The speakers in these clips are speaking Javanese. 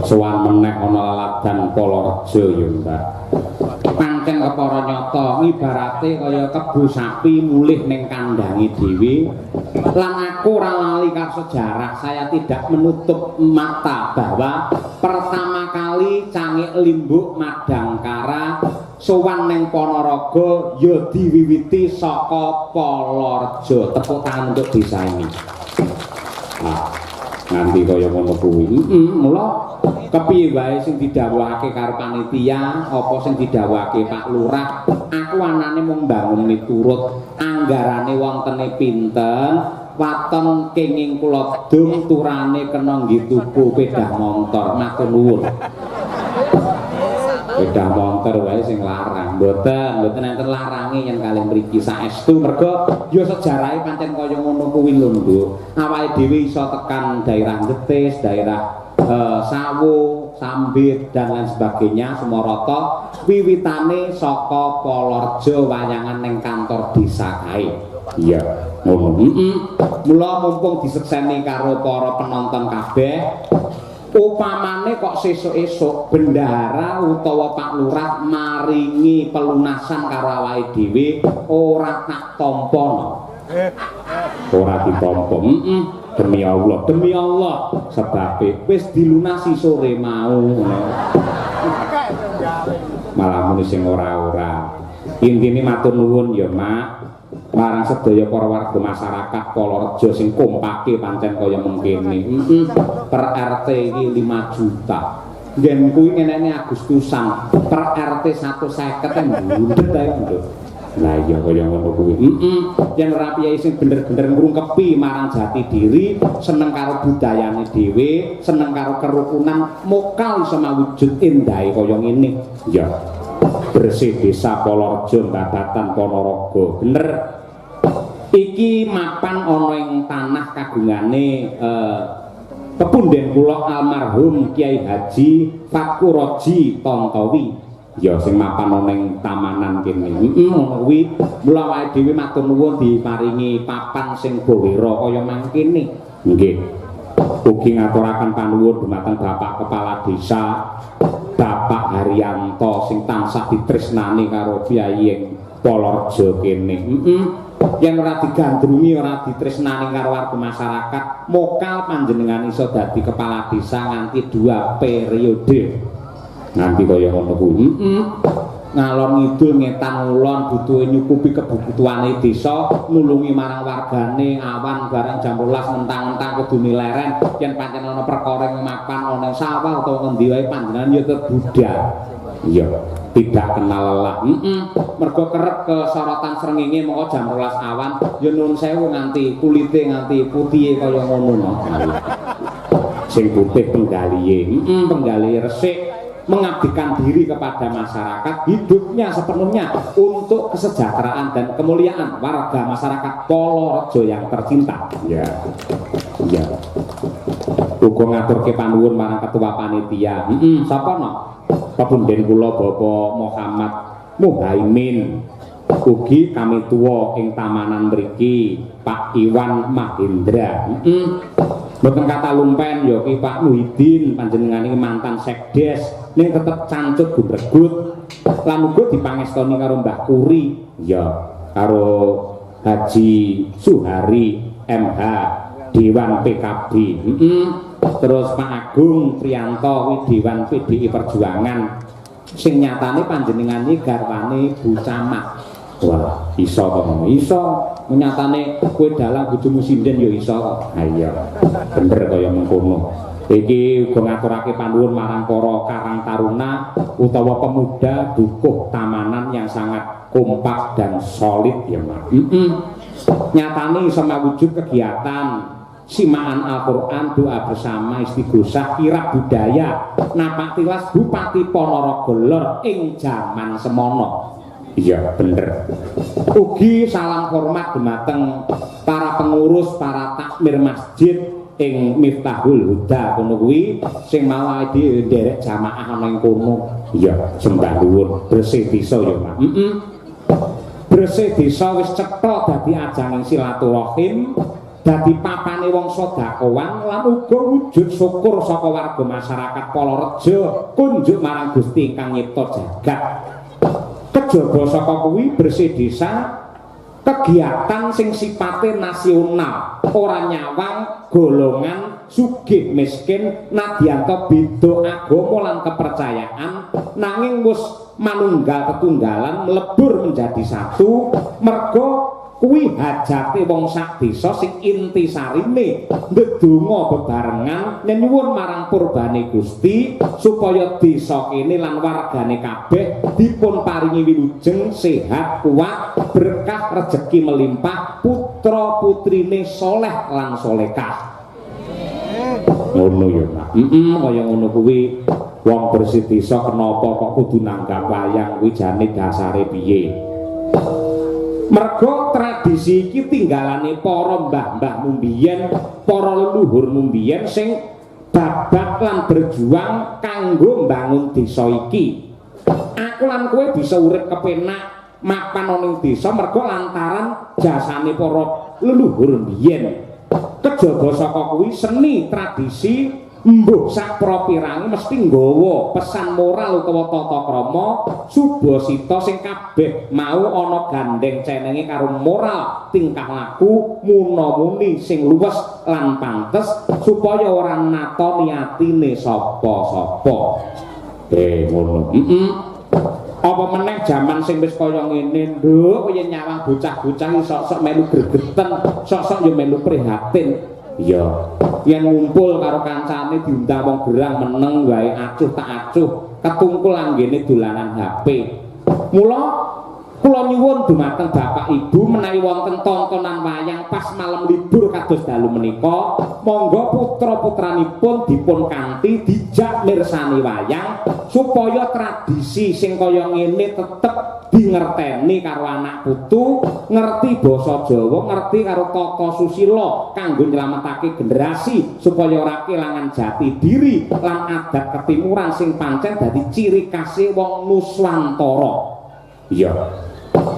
sowan meneh ana laladan Palareja ya Mbak. Pancen kepara nyata ibarate kaya kebo sapi mulih ning kandange dhewe. Lan aku ora lali karo sejarah, saya tidak menutup mata bahwa pertama kali Cangik Limbuk Madangkara sowan ning Ponorogo ya diwiwiti saka Palareja. Tepuk tangan untuk desa ini. Nanti kaya ngono kuwi. Mula kepiye wae sing didhawuhake karo panitia, apa sing didhawuhake Pak Lurah, aku anane mung mbangun miturut anggarane wontene pinten, waton kenging kula dung turane kena nggih tuku pedah motor. Matur nuwun. Pedah motor wae sing larang, mboten enten larange yen kalih mriki saestu merga ya sejarahe pancen kaya ngono kuwi lho, Nduk. Awake dhewe iso tekan daerah Jetis, daerah Sawu, Sambit dan lain sebagainya semua rata wiwitane saka Palareja wayangan ning kantor desa kae. Iya, ngono. Mula mumpung disekseni karo para penonton kabeh, upamane kok sesuk-esuk bendahara utawa Pak Lurah maringi pelunasan karo awake dhewe ora tak tampa. Ora ditampa. Demi Allah sebabe wis dilunasi sore mau. Malah muni sing ora-ora. Intine matur nuwun ya, Mak. Marang sedaya para warga masyarakat Palareja sing kompake pancen kaya mengkene. Per RT iki 5 juta. Ngen kuwi ngenene Agustusan. Per RT 150 mbundhet ae, Nduk. Lah iya kaya ngono kuwi. Yen ora piye sing bener-bener ngrungkepi marang jati diri, seneng karo budayane dhewe, seneng karo kerukunan, mokal iso mawujud endahe kaya ngene. Ya. Bersih desa Palareja Babatan Ponorogo. Bener. Iki mapan ana ing tanah kagungane pepunden kula almarhum Kiai Haji Fakuroji Tontowi. Ya sing mapan ana ing tamanan kene. Ngono kuwi mula awake dhewe matur nuwun diparingi papan sing bawira kaya mangkene. Nggih. Ugi ngaturaken panuwun dumateng Bapak Kepala Desa Bapak Haryanto sing tansah ditresnani karo Kyai ing Palareja kene. Yen ora digandrungi, ora ditresnani karo warga masyarakat, mokal panjenengan iso dadi kepala desa nganti 2 periode. Nanti kaya ngono kuwi. ngalor ngidul ngetan ngulon butuhe nyukupi kebutuhane desa nulungi marang wargane awan bareng jam 12 mentang-mentang kudu mileren yen pancen ana perkara mapan ana sawah utawa ngendi wae panjenengan ya budal iya tidak kenal lelah mergo kerep kesorotan srengenge moko jam 12 awan ya nuwun sewu nganti kulite nganti putihe kaya ngono sing putih penggalihe penggalihe resik mengabdikan diri kepada masyarakat hidupnya sepenuhnya untuk kesejahteraan dan kemuliaan warga masyarakat Polorejo yang tercinta ya ya uga ngaturke panuwun marang ketua panitia sapa no pepunden kula Bapak Muhammad Muhaimin ugi kami tuwa ing tamanan mriki Pak Iwan Mahendra mboten kata lumpen ya ki Pak Muhyiddin panjenengane mantan sekdes ning tetep cancut gubregut lan uga dipangestoni karo Mbah Kuri ya karo Haji Suhari MH Dewan PKB terus Pak Agung Priyanto Dewan PDI Perjuangan sing nyatane panjenengan iki garwane Bu Camat wah iso to iso nyatane kowe dalang bojomu sinden ya iso ha iya bener kaya mengkono iki uga ngaturake panuwun marang para karang taruna utawa pemuda dukuh tamanan yang sangat kompak dan solid ya Mas nyatane iso mawujud kegiatan simaan Al-Quran, doa bersama, istighosah, kirab budaya napak tilas Bupati Ponorogo Lor ing jaman semono iya bener ugi salam hormat dumateng para pengurus, para takmir masjid ing Miftahul Huda kono kuwi sing malah nderek jamaah ana ing kono iya sembah nuwun bersih desa ya Pak bersih desa wis cetha dadi ajanging silaturahim dadi papane wong sedekawan lan uga wujud syukur saka warga masyarakat Polorejo kunjuk marang Gusti ingkang nyipta jagat. Kejaba saka kuwi bersih desa kegiatan sing sipate nasional, ora nyawang golongan sugih miskin nadyanto beda agama lan kepercayaan nanging wis manunggal tetunggalan melebur menjadi satu mergo kuwi hajate wong sak desa sing intisarine ndedonga bebarengan nyuwun marang purbane Gusti supaya desa kene lan wargane kabeh dipun paringi wilujeng sehat kuat berkah rejeki melimpah putra putrine soleh lan solekah ngono ya Pak kaya ngono kuwi wong bersih desa kenapa kok kudu nanggap wayang kuwi jane dasare piye mergo tradisi iki tinggalane para mbah-mbah mumbiyen, para leluhur mumbiyen sing babak lan berjuang kanggo mbangun desa iki. Aku lan kowe bisa urip kepenak mapan ana ing desa mergo lantaran jasane para leluhur mbiyen. Kejaba saka kuwi seni tradisi mbuh sak propirange mesti nggawa pesan moral utawa tata krama subasita sing kabeh mau ana gandeng cenenge karo moral tingkah laku muna-muni sing luwes lan pantes supaya ora natoni atine sapa-sapa. Ngono. Apa meneh jaman sing wis kaya ngene, nduk kaya nyawang bocah-bocah sok-sok melu gregeten, sok-sok ya melu prihatin. Iya, yen ngumpul karo kancane diundang wong gerang meneng wae acuh tak acuh, ketungkul anggene dolanan HP. Mula kula nyuwun dumateng Bapak Ibu menawi wonten tontonan wayang pas malam libur kados dalu menika, monggo putra-putranipun dipun kanthi dijak mirsani wayang supaya tradisi sing kaya ngene tetep dingerteni karo anak putu, ngerti basa Jawa, ngerti karo tata susila kanggo nyelametake generasi supaya ora kelangan jati diri lan adat ketimuran sing pancen dadi ciri khase wong Nuswantara. Iya.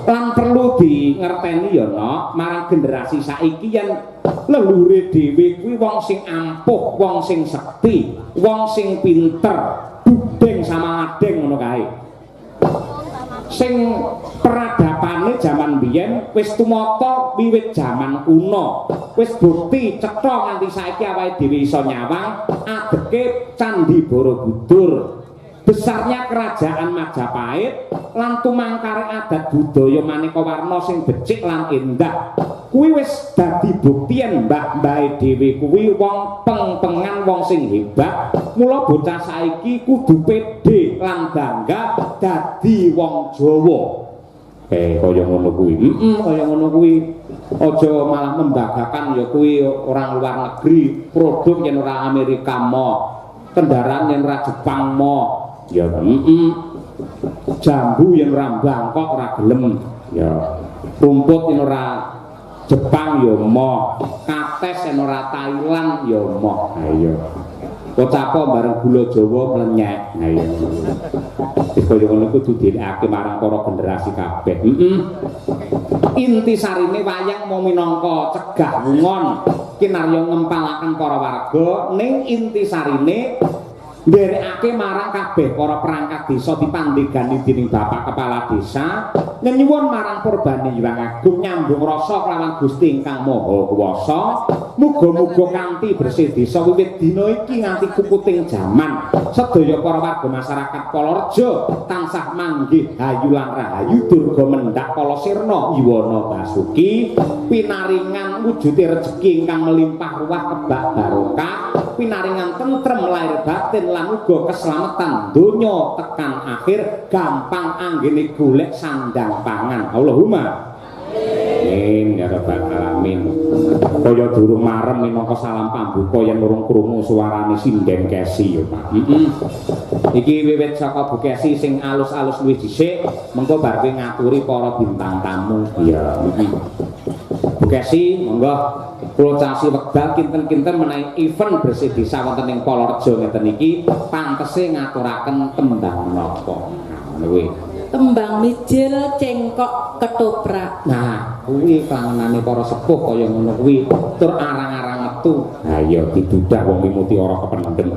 Lan perlu di ngerteni ya no, marang generasi saiki yen leluhure dhewe kuwi wong sing ampuh, wong sing sekti, wong sing pinter, budeng sama adeng ngono kae. Sing peradapane jaman biyen wis tumata wiwit jaman kuno. Wis bukti cetha nganti saiki awake dhewe iso nyawang adeke Candhi Borobudur. besarnya kerajaan Majapahit lan tumangkare adat budaya maneka warna sing becik lan endah kuwi wis dadi buktian mbah-mbahe dhewe kuwi wong peng-pengan wong sing hebat mula bocah saiki kudu pede lan bangga dadi wong Jawa kaya ngono kuwi kaya ngono kuwi aja malah membanggakan ya kuwi orang luar negeri produk yen ora Amerika mo kendaraan yen ora Jepang mo ya jambu yang ora Bangkok ora gelem ya rumput yang ora Jepang ya moh kates yang ora Thailand ya moh ayo kocapa bareng gula Jawa melenyek ayo wis kaya ngono kudu dilekake marang para generasi kabeh inti sarine wayang mau minangka cegah ngon kinarya ngempalaken para warga ning inti sarine nderekake marang kabeh para perangkat desa dipandhegani dening Bapak Kepala Desa nyuwun marang Purbane Hyang Agung nyambung rasa kelawan Gusti ingkang Maha Kuwasa muga-muga kanthi bersih desa wiwit dina iki nganti kukuting jaman sedaya para warga masyarakat Polorejo tansah manggih hayu lan rahayu durga mendhak kala sirna Iwana Basuki pinaringan wujude rejeki ingkang melimpah ruah kebak barokah pinaringan tentrem lahir batin lan uga keselamatan donya tekan akhir gampang anggene golek sandang pangan Allahumma amin ya rabbal alamin kaya durung marem minangka salam pambuka yen urung krungu suarane sinden kesi ya Pak iki wiwit saka Bu Kesi sing alus-alus luwih dhisik mengko bar ngaturi para bintang tamu ya Bu Kesi monggo kula casi wekdal kinten-kinten menawi event bersih desa wonten ing Polorejo ngeten iki pantese ngaturaken tembang menapa ngono kuwi tembang mijil cengkok ketoprak nah kuwi panganane para sepuh kaya ngono kuwi tur arang-arang metu ha iya didudah wong mimuti ora kependem